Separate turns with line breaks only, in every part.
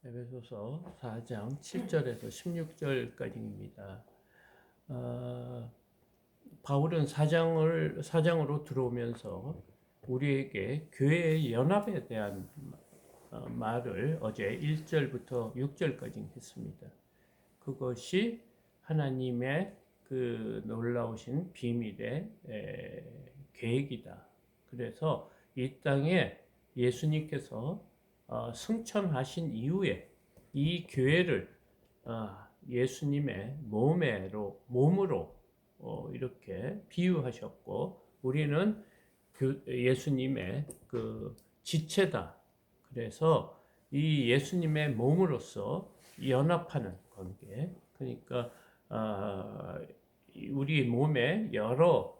에베소서 4장 7절에서 16절까지입니다. 바울은 사장으로 들어오면서 우리에게 교회의 연합에 대한 말을 어제 1절부터 6절까지 했습니다. 그것이 하나님의 그 놀라우신 비밀의 계획이다. 그래서 이 땅에 예수님께서 승천하신 이후에 이 교회를 예수님의 몸으로 이렇게 비유하셨고, 우리는 예수님의 그 지체다. 그래서 이 예수님의 몸으로서 연합하는 관계. 그러니까 우리 몸에 여러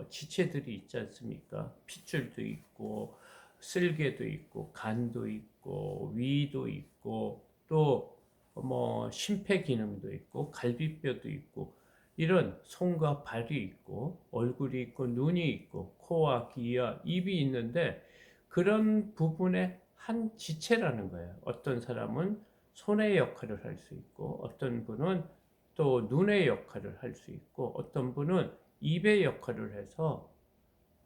지체들이 있지 않습니까? 핏줄도 있고 쓸개도 있고 간도 있고 위도 있고 또 뭐 심폐기능도 있고 갈비뼈도 있고 이런 손과 발이 있고 얼굴이 있고 눈이 있고 코와 귀와 입이 있는데 그런 부분의 한 지체라는 거예요. 어떤 사람은 손의 역할을 할 수 있고 어떤 분은 또 눈의 역할을 할 수 있고 어떤 분은 입의 역할을 해서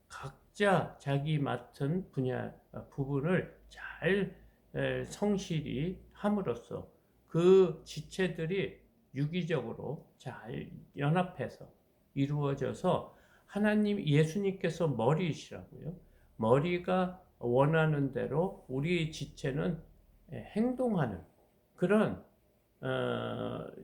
각자 자기 맡은 분야 부분을 잘 성실히 함으로써 그 지체들이 유기적으로 잘 연합해서 이루어져서 하나님 예수님께서 머리이시라고요. 머리가 원하는 대로 우리 지체는 행동하는 그런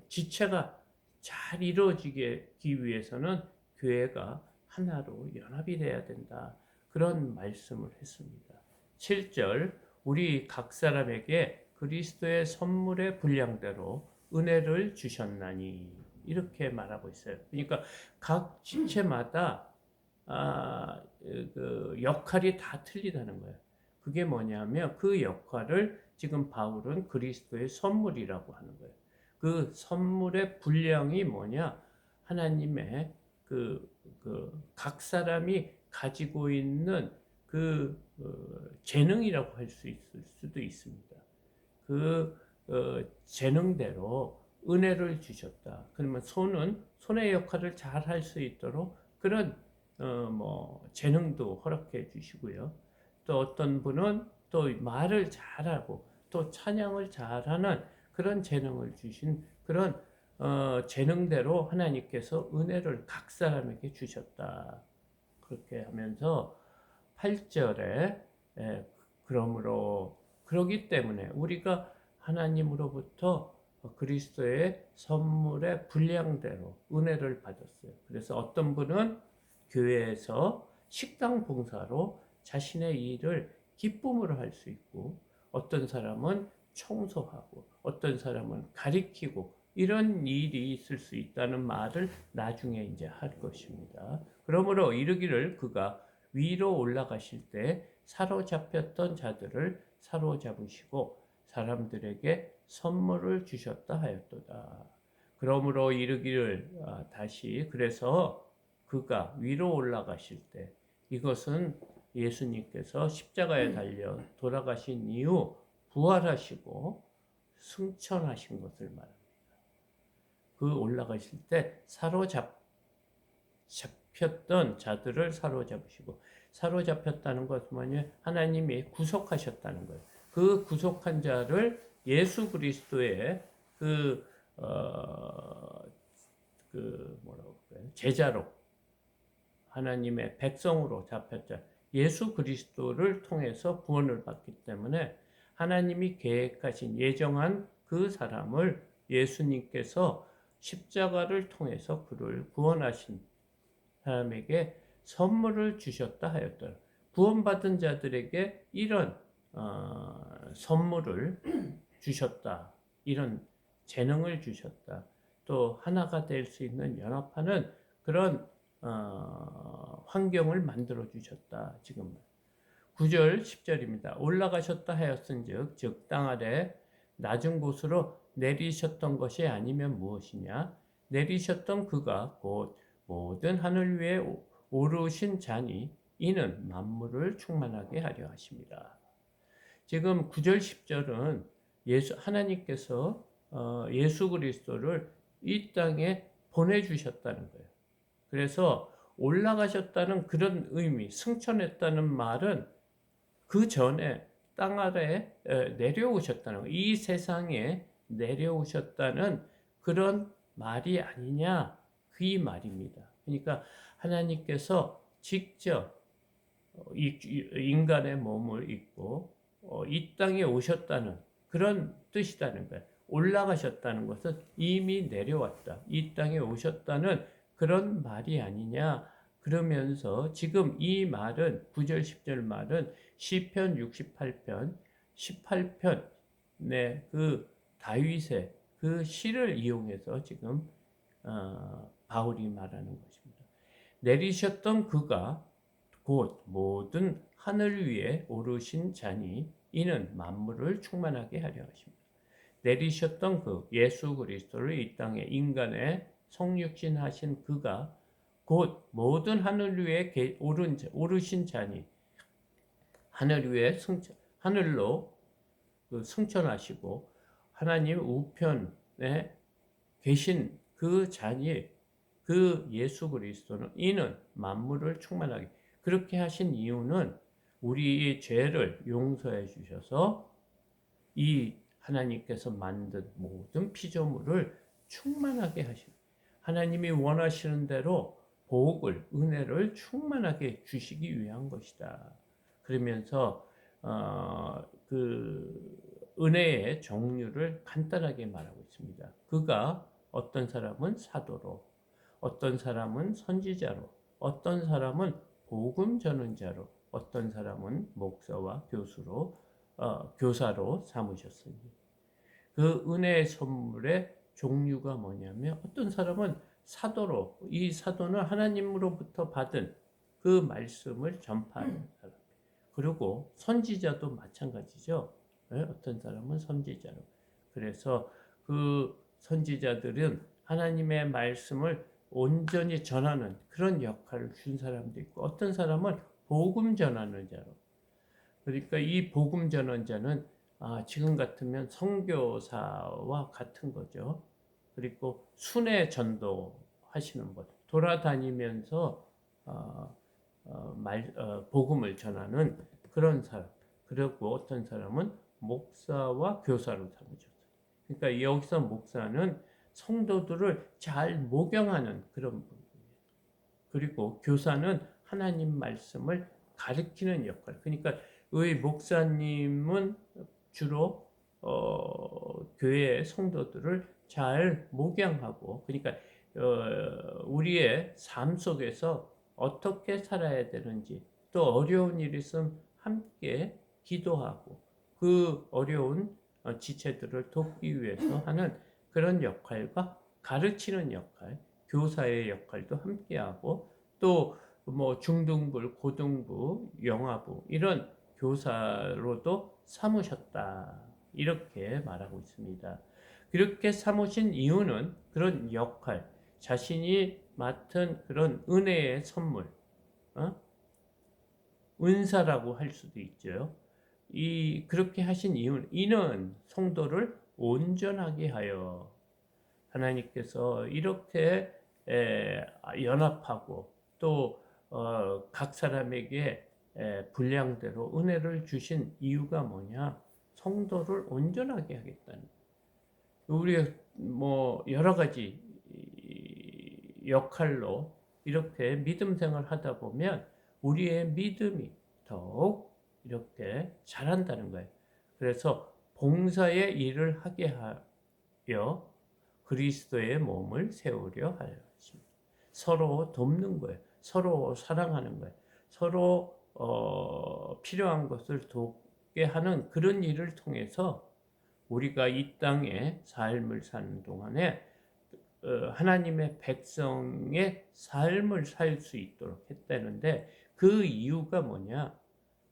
지체가 잘 이루어지기 위해서는 교회가 하나로 연합이 돼야 된다. 그런 말씀을 했습니다. 7절 우리 각 사람에게 그리스도의 선물의 분량대로 은혜를 주셨나니 이렇게 말하고 있어요. 그러니까 각 지체마다 그 역할이 다 틀리다는 거예요. 그게 뭐냐면 그 역할을 지금 바울은 그리스도의 선물이라고 하는 거예요. 그 선물의 분량이 뭐냐? 하나님의 각 사람이 가지고 있는 재능이라고 할 수 있을 수도 있습니다. 재능대로 은혜를 주셨다. 그러면 손의 역할을 잘 할 수 있도록 그런 재능도 허락해 주시고요. 또 어떤 분은 또 말을 잘하고 또 찬양을 잘하는 그런 재능을 주신 그런 재능대로 하나님께서 은혜를 각 사람에게 주셨다. 그렇게 하면서 8절에 그러기 때문에 우리가 하나님으로부터 그리스도의 선물의 분량대로 은혜를 받았어요. 그래서 어떤 분은 교회에서 식당 봉사로 자신의 일을 기쁨으로 할 수 있고 어떤 사람은 청소하고 어떤 사람은 가리키고 이런 일이 있을 수 있다는 말을 나중에 이제 할 것입니다. 그러므로 이르기를 그가 위로 올라가실 때 사로잡혔던 자들을 사로잡으시고 사람들에게 선물을 주셨다 하였도다. 그러므로 이르기를 다시 그래서 그가 위로 올라가실 때 이것은 예수님께서 십자가에 달려 돌아가신 이후 부활하시고 승천하신 것을 말합니다. 그 올라가실 때 사로잡혔던 자들을 사로잡으시고 사로잡혔다는 것은 뭐냐? 하나님이 구속하셨다는 거예요. 그 구속한 자를 예수 그리스도의 제자로 하나님의 백성으로 잡혔자 예수 그리스도를 통해서 구원을 받기 때문에 하나님이 계획하신 예정한 그 사람을 예수님께서 십자가를 통해서 그를 구원하신 사람에게 선물을 주셨다 하였더라. 구원받은 자들에게 이런 선물을 주셨다. 이런 재능을 주셨다. 또 하나가 될 수 있는 연합하는 그런 환경을 만들어 주셨다. 지금 9절 10절입니다. 올라가셨다 하였은즉 즉 땅 아래 낮은 곳으로 내리셨던 것이 아니면 무엇이냐? 내리셨던 그가 곧 모든 하늘 위에 오르신 자니 이는 만물을 충만하게 하려 하십니다. 지금 9절 10절은 하나님께서 예수 그리스도를 이 땅에 보내주셨다는 거예요. 그래서 올라가셨다는 그런 의미, 승천했다는 말은 그 전에 땅 아래에 내려오셨다는 거예요. 이 세상에 내려오셨다는 그런 말이 아니냐, 그 말입니다. 그러니까 하나님께서 직접 인간의 몸을 입고 이 땅에 오셨다는 그런 뜻이라는 거예요. 올라가셨다는 것은 이미 내려왔다. 이 땅에 오셨다는 그런 말이 아니냐. 그러면서 지금 이 말은 9절 10절 말은 시편 68편 18편 그 다윗의 그 시를 이용해서 지금 바울이 말하는 것입니다. 내리셨던 그가 곧 모든 하늘 위에 오르신 자니 이는 만물을 충만하게 하려 하십니다. 내리셨던 그 예수 그리스도를 이 땅에 인간의 성육신하신 그가 곧 모든 하늘 위에 오르신 자니 하늘 위에 하늘로 승천하시고 하나님 우편에 계신 그 자니 그 예수 그리스도는 이는 만물을 충만하게 그렇게 하신 이유는 우리의 죄를 용서해 주셔서 이 하나님께서 만든 모든 피조물을 충만하게 하십니다. 하나님이 원하시는 대로 복을, 은혜를 충만하게 주시기 위한 것이다. 그러면서 그 은혜의 종류를 간단하게 말하고 있습니다. 그가 어떤 사람은 사도로, 어떤 사람은 선지자로, 어떤 사람은 복음 전언자로, 어떤 사람은 목사와 교사로 삼으셨으니 그 은혜의 선물의 종류가 뭐냐면 어떤 사람은 사도로, 이 사도는 하나님으로부터 받은 그 말씀을 전파하는 사람. 그리고 선지자도 마찬가지죠. 어떤 사람은 선지자로. 그래서 그 선지자들은 하나님의 말씀을 온전히 전하는 그런 역할을 준 사람도 있고 어떤 사람은 복음 전하는 자로. 그러니까 이 복음 전환자는 지금 같으면 선교사와 같은 거죠. 그리고 순회 전도하시는 분, 돌아다니면서 복음을 전하는 그런 사람. 그리고 어떤 사람은 목사와 교사로 삼으셨어요. 그러니까 여기서 목사는 성도들을 잘 목양하는 그런 분이에요. 그리고 교사는 하나님 말씀을 가르치는 역할. 그러니까 의 목사님은 주로 교회의 성도들을 잘 목양하고, 그러니까 우리의 삶 속에서 어떻게 살아야 되는지, 또 어려운 일이 있으면 함께 기도하고 그 어려운 지체들을 돕기 위해서 하는 그런 역할과 가르치는 역할, 교사의 역할도 함께하고 또 뭐 중등부, 고등부, 영아부 이런 교사로도 삼으셨다. 이렇게 말하고 있습니다. 그렇게 삼으신 이유는 그런 역할, 자신이 맡은 그런 은혜의 선물, 은사라고 할 수도 있죠. 그렇게 하신 이유는 이는 성도를 온전하게 하여 하나님께서 이렇게 연합하고 또 각 사람에게 분량대로 은혜를 주신 이유가 뭐냐? 성도를 온전하게 하겠다는. 우리가 뭐 여러 가지 역할로 이렇게 믿음 생활 하다 보면 우리의 믿음이 더욱 이렇게 자란다는 거예요. 그래서 봉사의 일을 하게 하여 그리스도의 몸을 세우려 하여 하십니다. 서로 돕는 거예요. 서로 사랑하는 거예요. 서로 필요한 것을 돕게 하는 그런 일을 통해서 우리가 이 땅에 삶을 사는 동안에 하나님의 백성의 삶을 살 수 있도록 했다는데 그 이유가 뭐냐?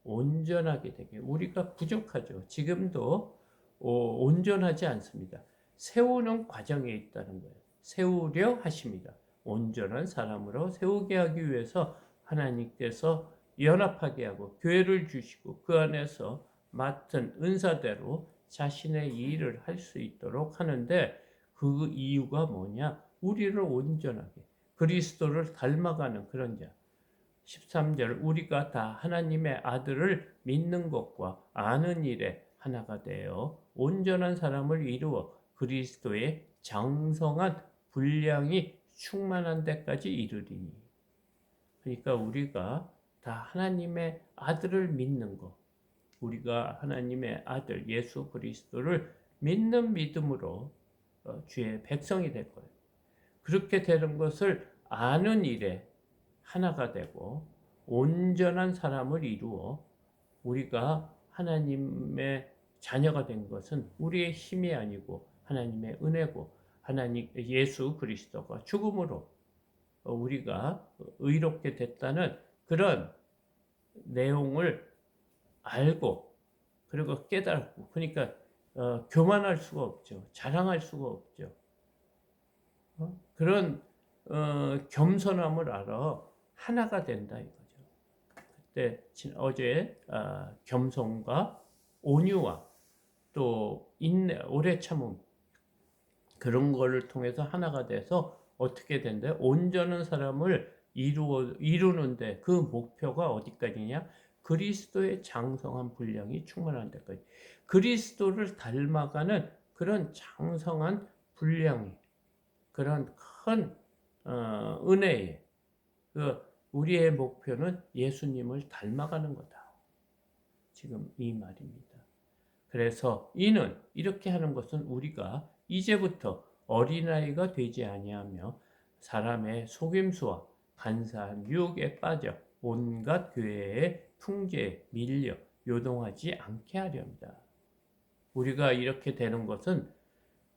온전하게 되게. 우리가 부족하죠. 지금도 온전하지 않습니다. 세우는 과정에 있다는 거예요. 세우려 하십니다. 온전한 사람으로 세우게 하기 위해서 하나님께서 연합하게 하고 교회를 주시고 그 안에서 맡은 은사대로 자신의 일을 할 수 있도록 하는데 그 이유가 뭐냐? 우리를 온전하게 그리스도를 닮아가는 그런 자. 13절 우리가 다 하나님의 아들을 믿는 것과 아는 일에 하나가 되어 온전한 사람을 이루어 그리스도의 장성한 분량이 충만한 데까지 이르리니. 그러니까 우리가 다 하나님의 아들을 믿는 것, 우리가 하나님의 아들 예수 그리스도를 믿는 믿음으로 주의 백성이 될 거예요. 그렇게 되는 것을 아는 일에 하나가 되고 온전한 사람을 이루어 우리가 하나님의 자녀가 된 것은 우리의 힘이 아니고 하나님의 은혜고 하나님 예수 그리스도가 죽음으로 우리가 의롭게 됐다는 그런 내용을 알고 그리고 깨달고 그러니까 교만할 수가 없죠. 자랑할 수가 없죠. 그런 겸손함을 알아 하나가 된다 이거죠. 그때 어제 겸손과 온유와 또 인내, 오래 참음 그런 거를 통해서 하나가 돼서 어떻게 된대? 온전한 사람을 이루는데 그 목표가 어디까지냐? 그리스도의 장성한 분량이 충만한 데까지. 그리스도를 닮아가는 그런 장성한 분량이 그런 큰 은혜에 우리의 목표는 예수님을 닮아가는 거다. 지금 이 말입니다. 그래서 이는 이렇게 하는 것은 우리가 이제부터 어린아이가 되지 아니하며 사람의 속임수와 간사한 유혹에 빠져 온갖 교회의 풍제에 밀려 요동하지 않게 하렵니다. 우리가 이렇게 되는 것은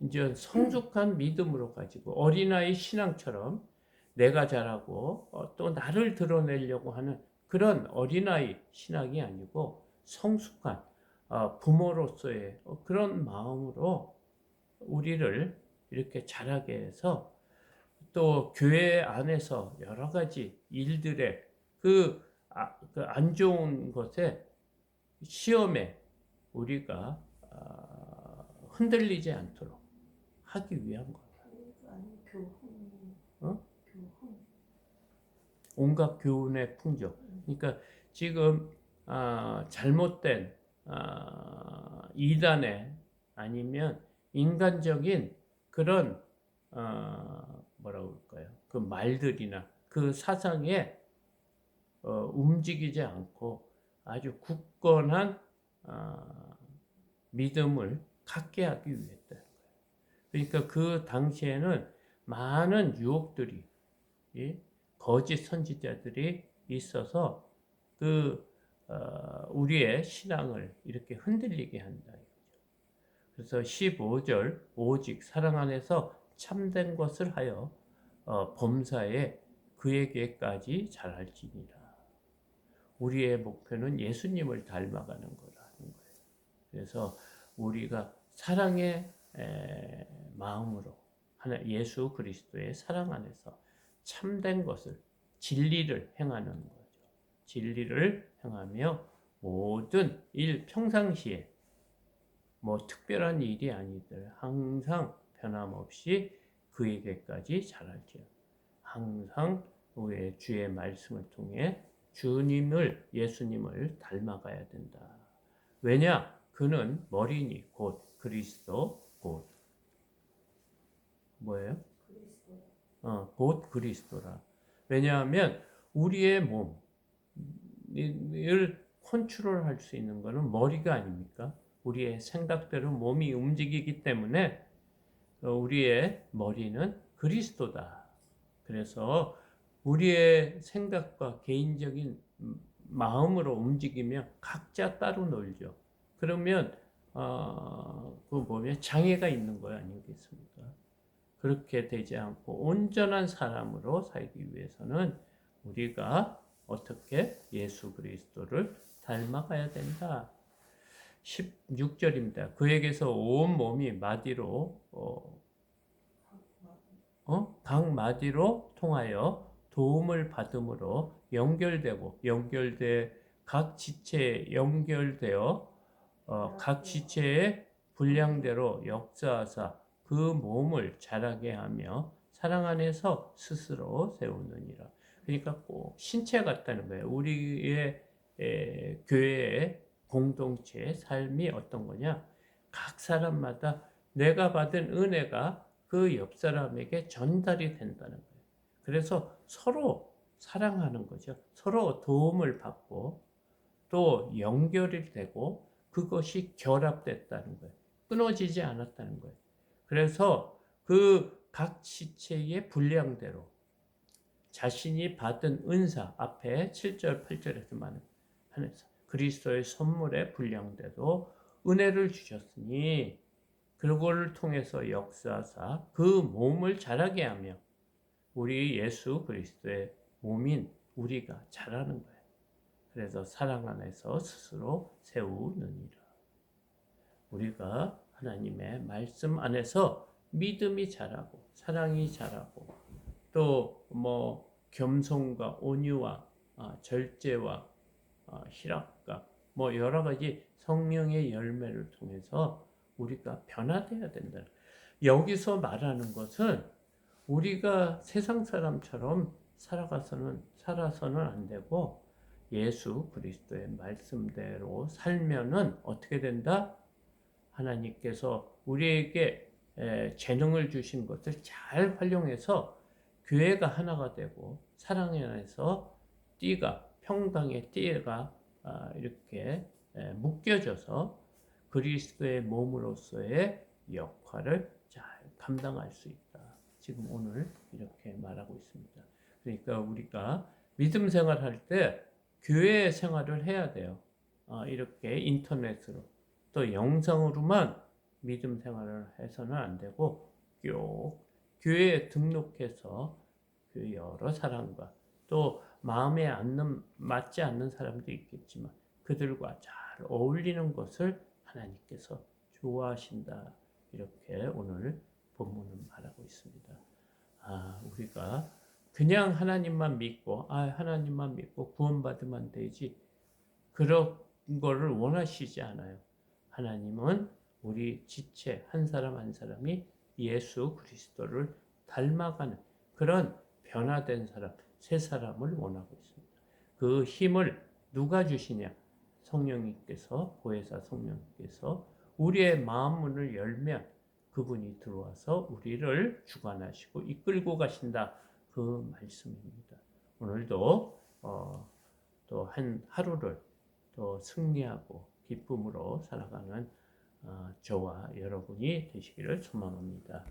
이제 성숙한 믿음으로 가지고 어린아이 신앙처럼 내가 잘하고 또 나를 드러내려고 하는 그런 어린아이 신앙이 아니고 성숙한 부모로서의 그런 마음으로 우리를 이렇게 자라게 해서 또 교회 안에서 여러 가지 일들에 그 안 좋은 것에 시험에 우리가 흔들리지 않도록 하기 위한 거야. 온갖 교훈의 풍조. 그러니까 지금 잘못된 이단에 아니면 인간적인 그런 뭐라고 할까요? 그 말들이나 그 사상에 움직이지 않고 아주 굳건한 믿음을 갖게 하기 위했다. 그러니까 그 당시에는 많은 유혹들이 거짓 선지자들이 있어서 우리의 신앙을 이렇게 흔들리게 한다. 그래서 15절 오직 사랑 안에서 참된 것을 하여 범사에 그에게까지 잘할지니라. 우리의 목표는 예수님을 닮아가는 거라는 거예요. 그래서 우리가 사랑의 마음으로 예수 그리스도의 사랑 안에서 참된 것을 진리를 행하는 거죠. 진리를 행하며 모든 일 평상시에 뭐 특별한 일이 아니들 항상 변함없이 그에게까지 잘할지어다. 항상 우리의 주의 말씀을 통해 주님을 예수님을 닮아가야 된다. 왜냐? 그는 머리니 곧 그리스도 곧 뭐예요? 곧 그리스도라. 왜냐하면 우리의 몸을 컨트롤할 수 있는 것은 머리가 아닙니까? 우리의 생각대로 몸이 움직이기 때문에 우리의 머리는 그리스도다. 그래서 우리의 생각과 개인적인 마음으로 움직이며 각자 따로 놀죠. 그러면 그 보면 장애가 있는 거 아니겠습니까? 그렇게 되지 않고 온전한 사람으로 살기 위해서는 우리가 어떻게 예수 그리스도를 닮아가야 된다. 16절입니다. 그에게서 온 몸이 마디로 각 마디로 통하여 도움을 받음으로 연결돼 각 지체에 연결되어 각 지체에 분량대로 역사하사 그 몸을 자라게 하며 사랑 안에서 스스로 세우느니라. 그러니까 꼭 신체 같다는 거예요. 우리의 교회의 공동체의 삶이 어떤 거냐? 각 사람마다 내가 받은 은혜가 그 옆 사람에게 전달이 된다는 거예요. 그래서 서로 사랑하는 거죠. 서로 도움을 받고 또 연결이 되고 그것이 결합됐다는 거예요. 끊어지지 않았다는 거예요. 그래서 그 각 지체의 분량대로 자신이 받은 은사 앞에 7절, 8절에서 말하는 그리스도의 선물의 분량대로 은혜를 주셨으니 그걸 통해서 역사하사 그 몸을 자라게 하며 우리 예수 그리스도의 몸인 우리가 자라는 거예요. 그래서 사랑 안에서 스스로 세우느니라. 우리가 하나님의 말씀 안에서 믿음이 자라고 사랑이 자라고 또 겸손과 온유와 절제와 희락과 여러 가지 성령의 열매를 통해서 우리가 변화되어야 된다. 여기서 말하는 것은 우리가 세상 사람처럼 살아서는 안 되고 예수 그리스도의 말씀대로 살면은 어떻게 된다? 하나님께서 우리에게 재능을 주신 것을 잘 활용해서 교회가 하나가 되고 사랑 안에서 평강의 띠가 이렇게 묶여져서 그리스도의 몸으로서의 역할을 잘 감당할 수 있다. 지금 오늘 이렇게 말하고 있습니다. 그러니까 우리가 믿음 생활할 때 교회 생활을 해야 돼요. 이렇게 인터넷으로 또 영상으로만 믿음 생활을 해서는 안 되고 꼭 교회에 등록해서 그 여러 사람과 또 마음에 맞지 않는 사람도 있겠지만 그들과 잘 어울리는 것을 하나님께서 좋아하신다. 이렇게 오늘 본문은 말하고 있습니다. 우리가 그냥 하나님만 믿고 구원받으면 되지 그런 거를 원하시지 않아요. 하나님은 우리 지체 한 사람 한 사람이 예수 그리스도를 닮아가는 그런 변화된 사람, 새 사람을 원하고 있습니다. 그 힘을 누가 주시냐? 성령님께서, 보혜사 성령님께서 우리의 마음 문을 열면 그분이 들어와서 우리를 주관하시고 이끌고 가신다. 그 말씀입니다. 오늘도 또 한 하루를 또 승리하고 기쁨으로 살아가는 저와 여러분이 되시기를 소망합니다.